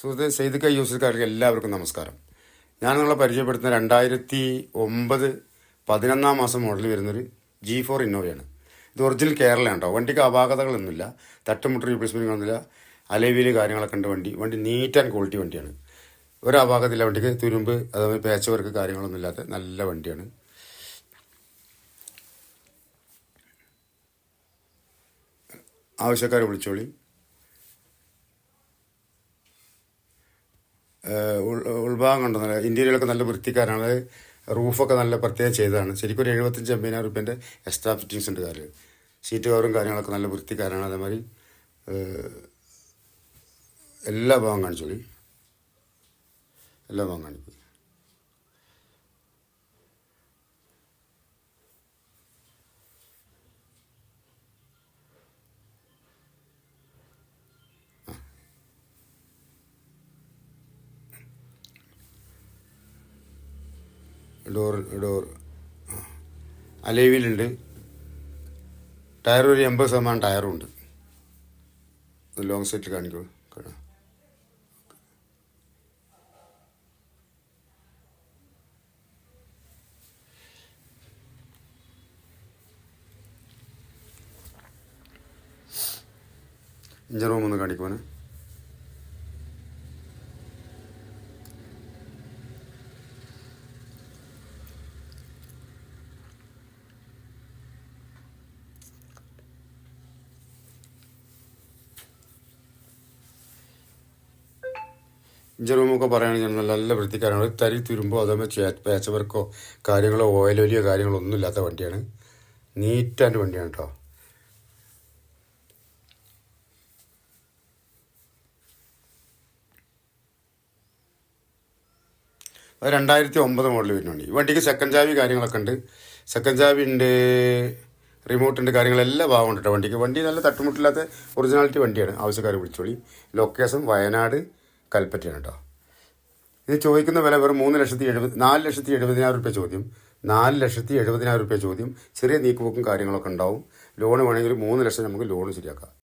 സുഹൃത്ത് സെയ്ദ് യൂസർക്കാർക്ക് എല്ലാവർക്കും നമസ്കാരം. ഞാൻ നിങ്ങളെ പരിചയപ്പെടുത്തുന്ന 2009 11 മാസം മോഡൽ വരുന്നൊരു G4 ഇന്നോവയാണ്. ഇത് ഒറിജിനൽ കേരളയാണ് കേട്ടോ. വണ്ടിക്ക് അപാകതകളൊന്നുമില്ല, തട്ടുമുട്ട് റീപ്ലേസ്മെൻറ്റുകളൊന്നുമില്ല, അലവിയിൽ കാര്യങ്ങളൊക്കെ ഉണ്ട്. വണ്ടി നീറ്റ് ആൻഡ് ക്വാളിറ്റി വണ്ടിയാണ്. ഒരു അപാകതയില്ല വണ്ടിക്ക്. തുരുമ്പ് അതുപോലെ പാച്ച് വർക്ക് കാര്യങ്ങളൊന്നും ഇല്ലാത്ത നല്ല വണ്ടിയാണ്. ആവശ്യക്കാരെ വിളിച്ചോളി. ഉൾഭാഗം കണ്ടോ, നല്ല ഇൻറ്റീരിയറൊക്കെ നല്ല വൃത്തിക്കാരാണ്. റൂഫൊക്കെ നല്ല പ്രത്യേകം ചെയ്തതാണ്. ശരിക്കും ഒരു 75-80,000 റുപ്യൻ്റെ എക്സ്ട്രാ ഫിറ്റിങ്സ് ഉണ്ട് കാര്യം. സീറ്റ് കവറും കാര്യങ്ങളൊക്കെ നല്ല വൃത്തിക്കാരാണ്. അതേമാതിരി എല്ലാ ഭാഗം കാണിച്ചോളി, എല്ലാ ഭാഗം കാണിക്കും. ഡോർ അലേവിലുണ്ട്. ടയർ ഒരു 80% ടയറും ഉണ്ട്. ലോങ് സെറ്റ് കാണിക്കൂ. ഇഞ്ചൻ റൂം ഒന്ന് കാണിക്കുവാണ്. ഇഞ്ചൻ റൂമൊക്കെ പറയുകയാണെങ്കിൽ നല്ല വൃത്തിക്കാരാണ്. തരി തുരുമ്പോ അതേപോലെ പാച്ച് വർക്കോ കാര്യങ്ങളോ ഓയിൽ വലിയോ കാര്യങ്ങളോ ഒന്നും ഇല്ലാത്ത വണ്ടിയാണ്. നീറ്റ് ആൻഡ് വണ്ടിയാണ് കേട്ടോ. അത് 2009 മോഡൽ വരുന്ന വണ്ടി. ഈ വണ്ടിക്ക് സെക്കൻഡ് ചാവി കാര്യങ്ങളൊക്കെ ഉണ്ട്. സെക്കൻഡ് ചാവി ഉണ്ട്, റിമോട്ട് ഉണ്ട്, കാര്യങ്ങളെല്ലാം ഭാഗമുണ്ട് കേട്ടോ വണ്ടിക്ക്. വണ്ടി നല്ല തട്ടുമുട്ടില്ലാത്ത ഒറിജിനാലിറ്റി വണ്ടിയാണ്. ആവശ്യക്കാരെ വിളിച്ചോളി. ലൊക്കേഷൻ വയനാട് കൽപ്പറ്റയാണ് കേട്ടോ. ഇത് ചോദിക്കുന്ന വില വെറും 4,70,000 റുപ്യ ചോദ്യം. 4,70,000 റുപ്യ ചോദ്യം. ചെറിയ നീക്കുപോക്കും കാര്യങ്ങളൊക്കെ ഉണ്ടാവും. ലോൺ വേണമെങ്കിൽ 3 ലക്ഷം നമുക്ക് ലോൺ ശരിയാക്കാം.